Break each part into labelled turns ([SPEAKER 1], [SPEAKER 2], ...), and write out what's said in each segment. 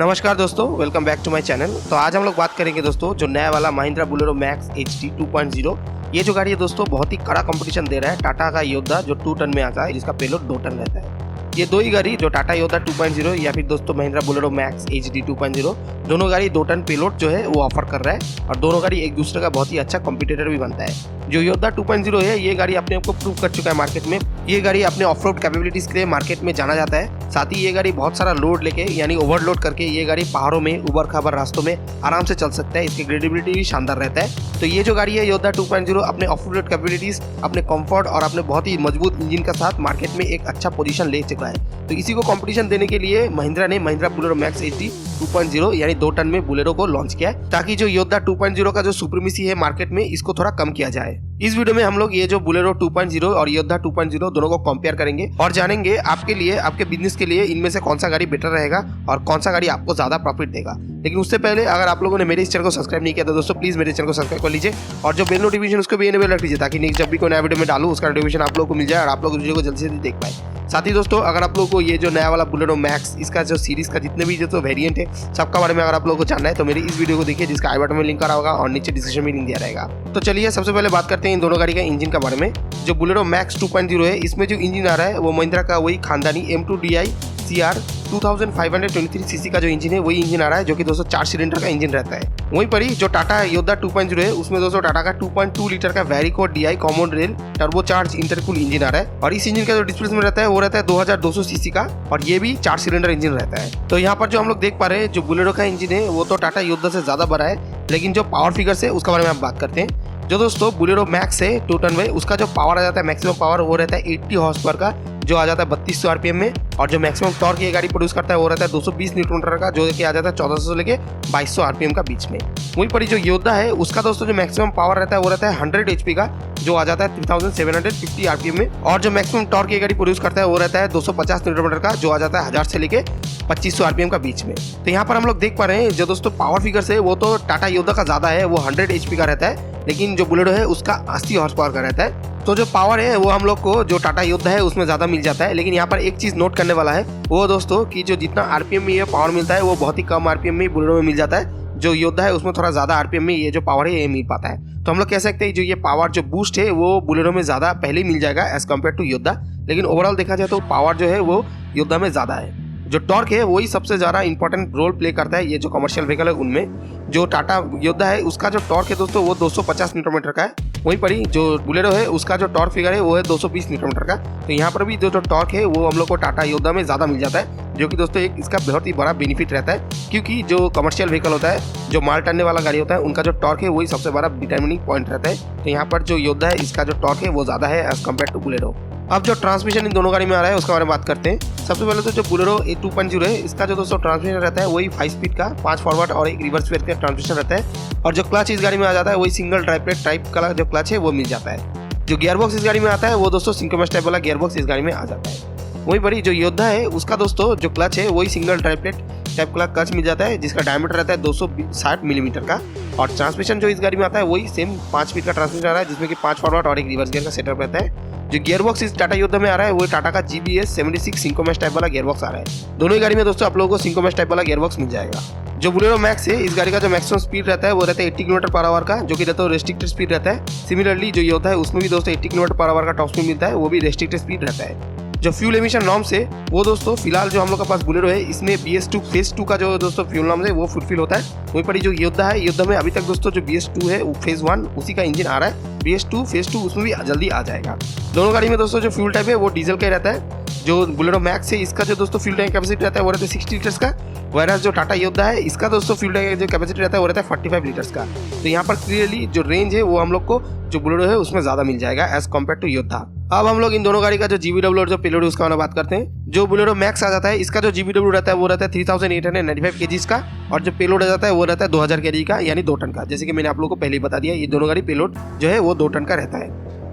[SPEAKER 1] नमस्कार दोस्तों, welcome back to my channel. तो आज हम लोग बात करेंगे दोस्तों जो नया वाला महिंद्रा बोलेरो मैक्स HD 2.0। ये जो गाड़ी है दोस्तों बहुत ही कड़ा कंपटीशन दे रहा है टाटा का योद्धा जो 2 टन में आता है, जिसका पेलोड 2 टन रहता है। ये दो ही गाड़ी जो टाटा योद्धा 2.0 या फिर दोस्तों महिंद्रा बोलेरो मैक्स HD 2.0, दोनों गाड़ी 2 टन पेलोड जो है वो ऑफर कर रहा है और दोनों गाड़ी एक दूसरे का बहुत ही अच्छा कॉम्पिटिटर भी बनता है। जो योद्धा 2.0 है ये गाड़ी अपने आप को प्रूव कर चुका है मार्केट में। ये गाड़ी अपने ऑफ रोड कैपेबिलिटीज के लिए मार्केट में जाना जाता है। साथ ही ये गाड़ी बहुत सारा लोड लेके यानी ओवरलोड करके ये गाड़ी पहाड़ों में उबड़ खाबड़ रास्तों में आराम से चल सकता है। इसकी ग्रेडेबिलिटी भी शानदार रहता है। तो ये जो गाड़ी है योद्धा 2.0 अपने ऑफ रोड कैपेबिलिटीज, अपने कंफर्ट और अपने बहुत ही मजबूत इंजन के साथ मार्केट में एक अच्छा पोजीशन ले चुका है। तो इसी को कंपटीशन देने के लिए महिंद्रा ने महिंद्रा बोलेरो मैक्स HD 2.0 यानी 2 टन में बोलेरो को लॉन्च किया है, ताकि जो योद्धा 2.0 का जो सुप्रीमेसी है मार्केट में इसको थोड़ा कम किया जाए। इस वीडियो में हम लोग ये जो बोलेरो 2.0 और योद्धा 2.0 दोनों को कंपेयर करेंगे और जानेंगे आपके लिए, आपके बिजनेस के लिए इनमें से कौन सा गाड़ी बेटर रहेगा और कौन सा गाड़ी आपको ज्यादा प्रॉफिट देगा। लेकिन उससे पहले अगर आप लोगों ने मेरे इस चैनल को सब्सक्राइब नहीं किया तो दोस्तों प्लीज मेरे चैनल को सब्सक्राइब कर लीजिए और जो बेल नोटिफिकेशन उसको भी एनेबल रख लीजिए, ताकि नेक्स्ट जब भी कोई नया वीडियो में डालूं उसका नोटिफिकेशन आप लोगों को मिल जाए और आप लोग वीडियो को जल्दी से देख पाए। साथ ही दोस्तों अगर आप लोगों को ये जो नया वाला बोलेरो मैक्स इसका जो सीरीज का जितने भी जो वेरिएंट है सबका बारे में अगर आप लोगों को जानना है तो मेरी इस वीडियो को देखिए, जिसका आई बटन में लिंक करा होगा और नीचे डिस्क्रिप्शन में लिंक दिया रहेगा। तो चलिए सबसे पहले बात करते हैं इन दोनों गाड़ी का इंजन का बारे में। जो बोलेरो मैक्स 2.0 है इसमें जो इंजन आ रहा है वो महिंद्रा का वही खानदानी M2DI CR 2523 सीसी का जो इंजन है वही इंजन आ रहा है, जो कि दोस्तों 4 सिलेंडर का इंजन रहता है। वहीं पर ही जो टाटा योद्धा 2.0 है उसमें दोस्तों टाटा का 2.2 लीटर का वैरिको DI common rail turbocharge intercool engine आ रहा है और इस इंजन का जो डिस्प्लेसमेंट रहता है वो रहता है 2200 सीसी का और ये भी 4 सिलेंडर इंजन रहता है। तो यहाँ पर जो हम लोग देख पा रहे हैं जो बोलेरो का इंजन है वो तो टाटा योद्धा से ज्यादा बड़ा है, लेकिन जो पावर फिगर से उसके बारे में आप बात करते हैं। जो दोस्तों बोलेरो मैक्स है 2 टन में, उसका जो पावर आ जाता है मैक्सिमम पावर वो रहता है 80 हॉर्स पावर का, जो आ जाता है 3200 आरपीएम में। और जो मैक्सिमम टॉर्क ये गाड़ी प्रोड्यूस करता है वो रहता है 220 न्यूटन मीटर का, जो कि आ जाता है 1400 से लेके 2200 आरपीएम का बीच में। वहीं पर जो योद्धा है उसका दोस्तों जो मैक्सिमम पावर रहता है वो रहता है 100 HP का, जो आ जाता है 3750 आरपीएम में। और जो मैक्सिमम टॉर्क ये गाड़ी प्रोड्यूस करता है वो रहता है 250 न्यूटन मीटर का, जो आ जाता है 1000 से लेके 2500 आरपीएम का बीच में। तो यहाँ पर हम लोग देख पा रहे हैं जो दोस्तों पावर फिगर है वो तो टाटा योद्धा का ज्यादा है, वो 100 HP का रहता है, लेकिन जो बोलेरो है उसका 80 हॉर्स पावर का रहता है। तो जो पावर है वो हम लोग को जो टाटा योद्धा है उसमें ज्यादा मिल जाता है। लेकिन यहाँ पर एक चीज नोट करने वाला है वो दोस्तों कि जो जितना आरपीएम में ये पावर मिलता है वो बहुत ही कम आरपीएम में बोलेरो में मिल जाता है। जो योद्धा है उसमें थोड़ा ज्यादा आरपीएम में ये जो पावर है ये मिल पाता है। तो हम लोग कह सकते हैं जो ये पावर जो बूस्ट है वो बोलेरो में ज्यादा पहले मिल जाएगा एज कम्पेयर टू योद्धा। लेकिन ओवरऑल देखा जाए तो पावर जो है वो योद्धा में ज्यादा है। जो टॉर्क है वही सबसे ज्यादा इंपॉर्टेंट रोल प्ले करता है ये जो कमर्शियल व्हीकल है उनमें। जो टाटा योद्धा है उसका जो टॉर्क है दोस्तों वो 250 न्यूटन मीटर का है। वहीं पर ही जो बोलेरो है उसका जो टॉर्क फिगर है वो है 220 न्यूटन मीटर का। तो यहाँ पर भी जो टॉर्क है वो हम लोग को टाटा योद्धा में ज्यादा मिल जाता है, जो कि दोस्तों एक इसका बहुत ही बड़ा बेनिफिट रहता है, क्योंकि जो कमर्शियल व्हीकल होता है, जो माल टनने वाला गाड़ी होता है, उनका जो टॉर्क है वही सबसे बड़ा डिटरमिनिंग पॉइंट रहता है। तो यहाँ पर जो योद्धा है इसका जो टॉर्क है वो ज्यादा है एज कम्पेयर टू बोलेरो। अब जो ट्रांसमिशन इन दोनों गाड़ी में आ रहा है उसके बारे में बात करते हैं। सबसे पहले तो जो बोलेरो 2.0 है इसका जो दोस्तों ट्रांसमिशन रहता है वही 5 स्पीड का 5 फॉरवर्ड और 1 रिवर्स स्पीड का ट्रांसमिशन रहता है। और जो क्लच इस गाड़ी में आ जाता है वही सिंगल ड्राइवलेट टाइप का जो क्लच है वो मिल जाता है। जो गियर बॉक्स इस गाड़ी में आता है वो दोस्तों सिंक्रोनस टाइप वाला गियर बॉक्स इस गाड़ी में आ जाता है। वही बड़ी जो योद्धा है उसका दोस्तों जो क्लच है वही सिंगल ड्राइवलेट टाइप का क्लच मिल जाता है, जिसका डायमीटर रहता है 260 मिलीमीटर का। और ट्रांसमिशन जो इस गाड़ी में आता है वही सेम 5 स्पीड का ट्रांसमिशन आ रहा है, जिसमें कि 5 फॉरवर्ड और 1 रिवर्स गियर का सेटअप रहता है। जो गियर बॉक्स इस टाटा योद्धा में आ रहा है वो टाटा का GBS 76 सिंक्रोनस टाइप वाला गियर बॉक्स आ रहा है। दोनों ही गाड़ी में दोस्तों आप लोगों को सिंक्रोनस टाइप वाला गियर बॉक्स मिल जाएगा। जो बोलेरो मैक्स है इस गाड़ी का जो मैक्सिमम स्पीड रहता है वो रहता है 80 किलोमीटर पर आवर का, जो कि रहता है रेस्ट्रिक्टेड स्पीड रहता है। सिमिलरली जो योद्धा है उसमें भी दोस्तों 80 किलोमीटर पर आवर का टॉप स्पीड मिलता है, वो भी रेस्ट्रिक्टेड स्पीड रहता है। जो फ्यूल एमिशन नॉर्म्स है वो दोस्तों फिलहाल जो हम लोग के पास बोलेरो है इसमें BS2 फेज 2 का जो दोस्तों फ्यूल नॉर्म्स है वो फुलफिल होता है। वहीं पर जो योद्धा है योद्धा में अभी तक दोस्तों जो BS2 है वो फेज 1 उसी का इंजन आ रहा है, BS2 फेज 2 उसमें भी जल्दी आ जाएगा। दोनों गाड़ी में दोस्तों जो फ्यूल टाइप है वो डीजल का ही रहता है। जो बोलेरो मैक्स है इसका जो दोस्तों फ्यूल टैंक कैपेसिटी रहता है वो रहता है 60 लीटर्स का, वैराज जो टाटा योद्धा है इसका दोस्तों फ्यूल टैंक जो कैपेसिटी रहता है वो रहता है 45 लीटर्स का। तो यहाँ पर क्लियरली जो रेंज है वो हम लोग को जो बोलेरो है उसमें ज्यादा मिल जाएगा एज कम्पेयर टू योद्धा। अब हम लोग इन दोनों गाड़ी का जो GVW और जो पेलोड उसका बात करते हैं। जो बोलेरो मैक्स आ जाता है इसका जो GVW रहता है वो रहता है 3895 kg का, और जो पेलोड आ जाता है वो रहता है 2000 kg का यानी 2 टन का। जैसे कि मैंने आप लोगों को पहले ही बता दिया ये दोनों गाड़ी पेलोड जो है वो 2 टन का रहता है।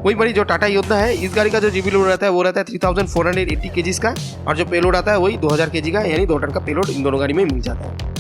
[SPEAKER 1] वही बड़ी जो टाटा योद्धा है इस गाड़ी का जो GVW रहता है वो रहता है 3480 kg का, और जो पेलोड आता है वही 2000 kg का यानी 2 टन का पेलोड इन दोनों गाड़ी में मिल जाता है।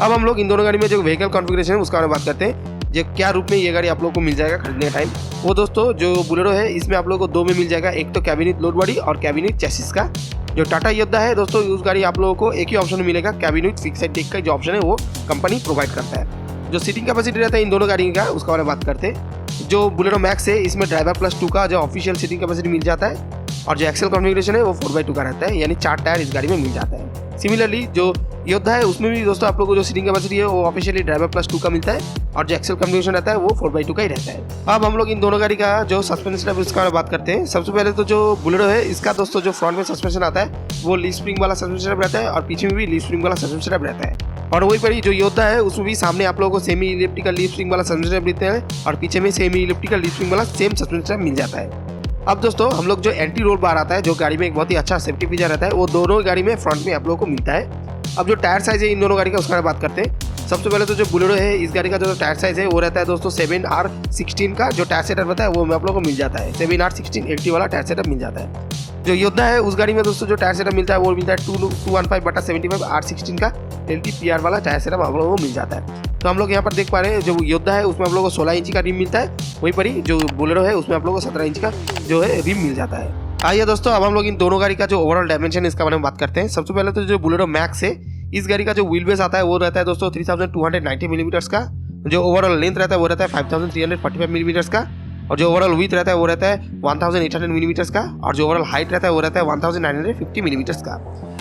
[SPEAKER 1] अब हम लोग इन दोनों गाड़ी में जो व्हीकल कॉन्फ़िगरेशन है उसका बात करते हैं। जो क्या रूप में ये गाड़ी आप लोगों को मिल जाएगा खरीदने का टाइम, वो दोस्तों जो बुलेरो है इसमें आप लोगों को 2 में मिल जाएगा। एक तो कैबिनेट लोड बॉडी और कैबिनेट चेसिस का। जो टाटा योद्धा है दोस्तों उस गाड़ी आप लोगों को एक ही ऑप्शन में मिलेगा, कैबिनेट फिक्स्ड डेक का जो ऑप्शन है वो कंपनी प्रोवाइड करता है। जो सीटिंग कैपेसिटी रहता है इन दोनों गाड़ी का उसका बारे में बात करते हैं। जो बुलेरो मैक्स है इसमें ड्राइवर प्लस 2 का जो ऑफिशियल सीटिंग कैपेसिटी मिल जाता है और जो एक्सेल कॉन्फ़िगरेशन है वो 4x2 का रहता है, यानी 4 टायर इस गाड़ी में मिल जाता है। सिमिलरली जो योद्धा है उसमें भी दोस्तों आप लोगों को जो सीटिंग कैपेसिटी है वो ऑफिशियली ड्राइवर प्लस 2 का मिलता है और जो एक्सेल कॉन्फ़िगरेशन रहता है वो 4x2 का ही रहता है। अब हम लोग इन दोनों गाड़ी का जो सस्पेंशन है इसका बात करते हैं। सबसे पहले तो जो बुलेरो है इसका दोस्तों जो फ्रंट में सस्पेंशन आता है वो लीफ स्प्रिंग वाला सस्पेंशन रहता है और पीछे में भी लीफ स्प्रिंग वाला सस्पेंशन रहता है। और वही पर जो योद्धा है उसमें भी सामने आप लोगों को सेमी इलिप्टिकल लीफ स्प्रिंग वाला सस्पेंशन मिलते हैं और पीछे में सेमी इलिप्टिकल लीफ स्प्रिंग वाला सेम सस्पेंशन मिल जाता है। अब दोस्तों हम लोग जो एंटी रोल बार आता है जो गाड़ी में एक बहुत ही अच्छा सेफ्टी फीचर रहता है वो दोनों गाड़ी में फ्रंट में आप लोगों को मिलता है। अब जो टायर साइज है इन दोनों गाड़ी का उसका बात करते हैं। सबसे पहले तो जो बुलेरो है इस गाड़ी का जो टायर साइज है वो रहता है दोस्तों 7R16 का जो टायर सेटअप रहता है वो आप लोगों को मिल जाता है। 7R16 80 वाला टायर सेटअप मिल जाता है। जो योद्धा है उस गाड़ी में दोस्तों जो टायर सेटअप मिलता है वो मिलता है 215/75 R16 का LTPR वाला टायर सेटअप आप लोगों को मिल जाता है। तो हम लोग यहाँ पर देख पा रहे हैं जो योद्धा है उसमें आप लोगों को 16 इंच का रिम मिलता है, वहीं पर ही जो बुलेरो है उसमें आप लोगों को 17 इंच का जो है रिम मिल जाता है। आइए दोस्तों अब हम लोग इन दोनों गाड़ी का जो ओवरऑल डायमेंशन इसका बारे में बात करते हैं। सबसे पहले तो जो बुलेरो मैक्स है इस गाड़ी का जो व्हील बेस आता है वो रहता है दोस्तों 3290 मिलीमीटर्स का। जो ओवरऑल लेंथ रहता है वो रहता है 5345 मिलीमीटर्स का और जो ओवरऑल विड्थ रहता है वो रहता है 1800 मिलीमीटर्स का और जो ओवरऑल हाइट रहता है वो रहता है 1950 मिलीमीटर्स का।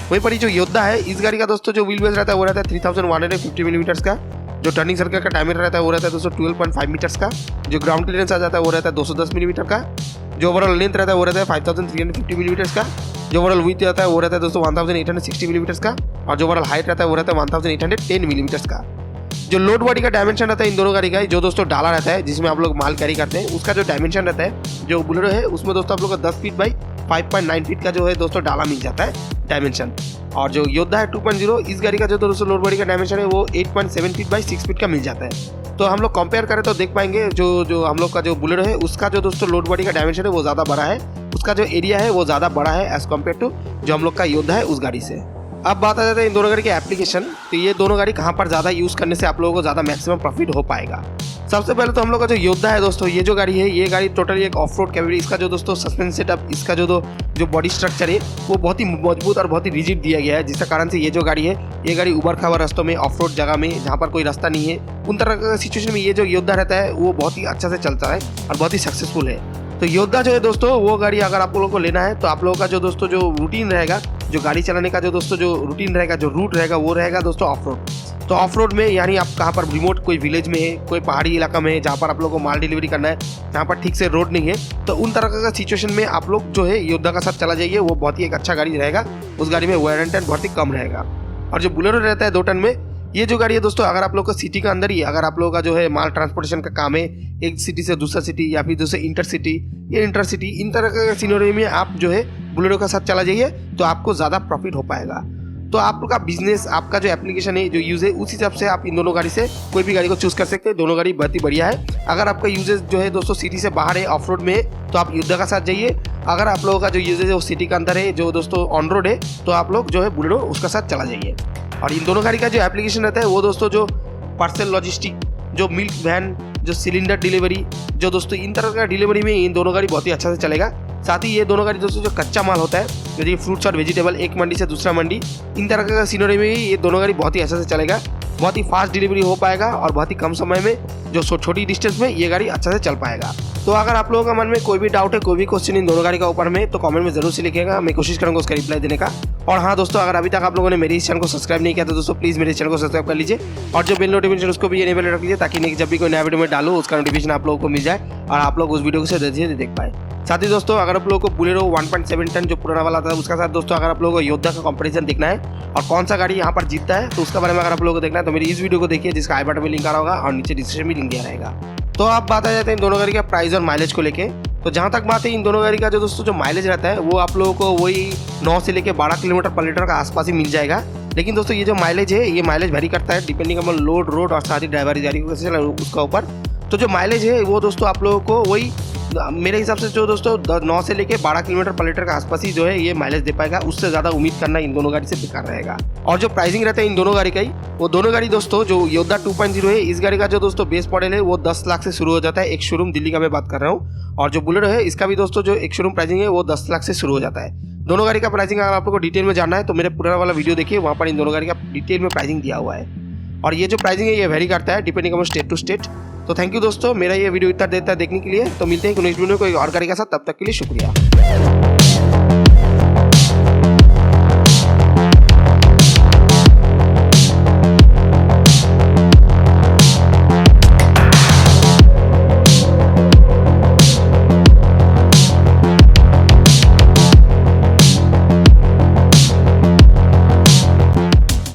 [SPEAKER 1] वहीं पर जो योद्धा है इस गाड़ी का दोस्तों जो व्हील बेस रहता है वो रहता है 3150 मिलीमीटर्स का। जो टर्निंग सर्कल का डायमीटर रहता है वो रहता है दोस्तों 12.5 मीटर्स का। जो ग्राउंड क्लियरेंस आ जाता है वो रहता है 210 मिलीमीटर का। जो ओवरऑल लेंथ रहता है वो रहता है 5350 मिलीमीटर्स का। जो ओवरऑल विड्थ रहता है वो रहता है दोस्तों 1860 मिलीमीटर्स का और जो ओवरऑल हाइट रहता है वो रहता है 1810 मिलीमीटर्स का। जो लोड बॉडी का डायमेंशन रहता है इन दोनों गाड़ी का जो दोस्तों डाला रहता है जिसमें आप लोग माल कैरी करते हैं उसका जो डायमेंशन रहता है जो बुलेरो है उसमें दोस्तों आप लोग को 10 फीट बाई 5.9 फीट का जो है दोस्तों डाला मिल जाता है डायमेंशन। और जो योद्धा है 2.0 इस गाड़ी का जो दोस्तों लोड बॉडी का डायमेंशन है वो 8.7 फीट बाई 6 फीट का मिल जाता है। तो हम लोग कंपेयर करें तो देख पाएंगे जो हम लोग का जो बुलेरो है उसका जो दोस्तों लोड बॉडी का डायमेंशन है वो ज़्यादा बड़ा है, उसका जो एरिया है वो ज़्यादा बड़ा है एज कम्पेयर टू जो हम लोग का योद्धा है उस गाड़ी से। अब बात आ जाता है इन दोनों गाड़ी के एप्लीकेशन। तो ये दोनों गाड़ी कहाँ पर ज़्यादा यूज़ करने से आप लोगों को ज़्यादा मैक्सिमम प्रॉफिट हो पाएगा। सबसे पहले तो हम लोग का जो योद्धा है दोस्तों ये जो गाड़ी है ये गाड़ी टोटली एक ऑफ रोड कैपेबिलिटी, इसका जो दोस्तों सस्पेंशन सेटअप, इसका जो बॉडी स्ट्रक्चर है वो बहुत ही मजबूत और बहुत ही रिजिड दिया गया है, जिसके कारण से ये जो गाड़ी है ये गाड़ी उबड़ खाबड़ रास्तों में, ऑफ रोड जगह में जहाँ पर कोई रास्ता नहीं है उन तरह का सिचुएशन में ये जो योद्धा रहता है वो बहुत ही अच्छा से चलता है और बहुत ही सक्सेसफुल है। तो योद्धा जो है दोस्तों वो गाड़ी अगर आप लोगों को लेना है तो आप लोगों का जो दोस्तों जो रूटीन रहेगा, जो गाड़ी चलाने का जो दोस्तों जो रूटीन रहेगा, जो रूट रहेगा वो रहेगा दोस्तों ऑफ रोड। तो ऑफ रोड में यानी आप कहाँ पर रिमोट कोई विलेज में है, कोई पहाड़ी इलाका में है जहाँ पर आप लोगों को माल डिलीवरी करना है, जहाँ पर ठीक से रोड नहीं है, तो उन तरह का सिचुएशन में आप लोग जो है योद्धा का साथ चला जाइए, वो बहुत ही एक अच्छा गाड़ी रहेगा। उस गाड़ी में वेयर एंड टेयर बहुत ही कम रहेगा। और जो बुलेरो रहता है 2 टन में, ये जो गाड़ी है दोस्तों अगर आप लोग को सिटी के अंदर ही अगर आप लोगों का जो है माल ट्रांसपोर्टेशन का काम है, एक सिटी से दूसरा सिटी या फिर दूसरे इंटरसिटी या इंटरसिटी, इन तरह के सिनेरियो में आप जो है बुलेरो का साथ चला जाइए तो आपको ज़्यादा प्रॉफिट हो पाएगा। तो आपका बिजनेस, आपका जो एप्लीकेशन है, जो यूज़ है, उस हिसाब से आप इन दोनों गाड़ी से कोई भी गाड़ी को चूज़ कर सकते हैं। दोनों गाड़ी बहुत ही बढ़िया है। अगर आपका यूजेज जो है दोस्तों सिटी से बाहर है, ऑफ रोड में है, तो आप योद्धा का साथ जाइए। अगर आप लोगों का जो यूजेज है वो सिटी के अंदर है, जो दोस्तों ऑन रोड है, तो आप लोग जो है बुलेरो उसका साथ चला जाइए। और इन दोनों गाड़ी का जो एप्लीकेशन रहता है वो दोस्तों जो पार्सल लॉजिस्टिक, जो मिल्क वैन, जो सिलेंडर डिलीवरी, जो दोस्तों इन तरह का डिलीवरी में इन दोनों गाड़ी बहुत ही अच्छा से चलेगा। साथ ही ये दोनों गाड़ी दोस्तों जो कच्चा माल होता है, यदि फ्रूट्स और वेजिटेबल एक मंडी से दूसरा मंडी, इन तरह का सीनरी में ये दोनों गाड़ी बहुत ही अच्छा से चलेगा। बहुत ही फास्ट डिलीवरी हो पाएगा और बहुत ही कम समय में जो छोटी डिस्टेंस में ये गाड़ी अच्छा से चल पाएगा। तो अगर आप लोगों का मन में कोई भी डाउट है, कोई भी क्वेश्चन इन दोनों गाड़ी का ऊपर में, तो कमेंट में जरूर से लिखिएगा, मैं कोशिश करूँगा उसका रिप्लाई देने का। और हाँ दोस्तों, अगर अभी तक आप लोगों ने मेरे इस चैनल को सब्सक्राइब नहीं किया तो दोस्तों प्लीज़ मेरे चैनल को सब्सक्राइब कर लीजिए और जो बेल नोटिफिकेशन उसको भी एनेबल रख लीजिए, ताकि जब भी कोई नया वीडियो में डालूँ उसका नोटिफिकेशन आप लोगों को मिल जाए और आप लोग उस वीडियो को से देख पाए। साथ ही दोस्तों अगर आप लोगों को बुलेरो 1.7 टन जो पुराना वाला था उसका साथ दोस्तों अगर आप लोगों को योद्धा का कंपैरिजन देखना है और कौन सा गाड़ी यहाँ पर जीतता है तो उसका बारे में अगर आप लोगों को देखना है तो मेरी इस वीडियो को देखिए, जिसका आई बटन में लिंक आ रहा होगा और नीचे डिस्क्रिप्शन में लिंक दिया रहेगा। तो अब बात आ जाते हैं इन दोनों गाड़ी का प्राइस और माइलेज को लेके। तो जहाँ तक बात है इन दोनों गाड़ी का जो दोस्तों जो माइलेज रहता है वो आप लोगों को वही 9 से लेकर 12 किलोमीटर पर लीटर का आसपास ही मिल जाएगा। लेकिन दोस्तों ये जो माइलेज है ये माइलेज वेरी करता है डिपेंडिंग अपॉन लोड, रोड और साथ ही ड्राइवर गाड़ी को कैसे चला उसका ऊपर। तो जो माइलेज है वो दोस्तों आप लोगों को वही मेरे हिसाब से जो दोस्तों 9 से लेके 12 किलोमीटर पर लीटर का आसपास ही जो है ये माइलेज दे पाएगा। उससे ज़्यादा उम्मीद करना इन दोनों गाड़ी से बेकार रहेगा। और जो प्राइसिंग रहता है इन दोनों गाड़ी का ही, वो दोनों गाड़ी दोस्तों जो योद्धा 2.0 है, इस गाड़ी का जो दोस्तों बेस मॉडल है वो 10 लाख से शुरू हो जाता है। एक शोरूम दिल्ली का मैं बात कर रहा हूँ। और जो बुलेरो है इसका भी दोस्तों जो एक शोरूम प्राइसिंग है वो 10 लाख से शुरू हो जाता है। दोनों गाड़ी का प्राइसिंग अगर आप लोग को डिटेल में जानना है तो मेरे पूरा वाला वीडियो देखिए, वहाँ पर इन दोनों गाड़ी का डिटेल में प्राइसिंग दिया हुआ है। और ये जो प्राइसिंग है ये वेरी करता है depending upon state to state. तो थैंक यू दोस्तों, मेरा ये वीडियो इतना देर तक देखने के लिए। तो मिलते हैं नेक्स्ट वीडियो में कोई और गाड़ी के साथ, तब तक के लिए शुक्रिया।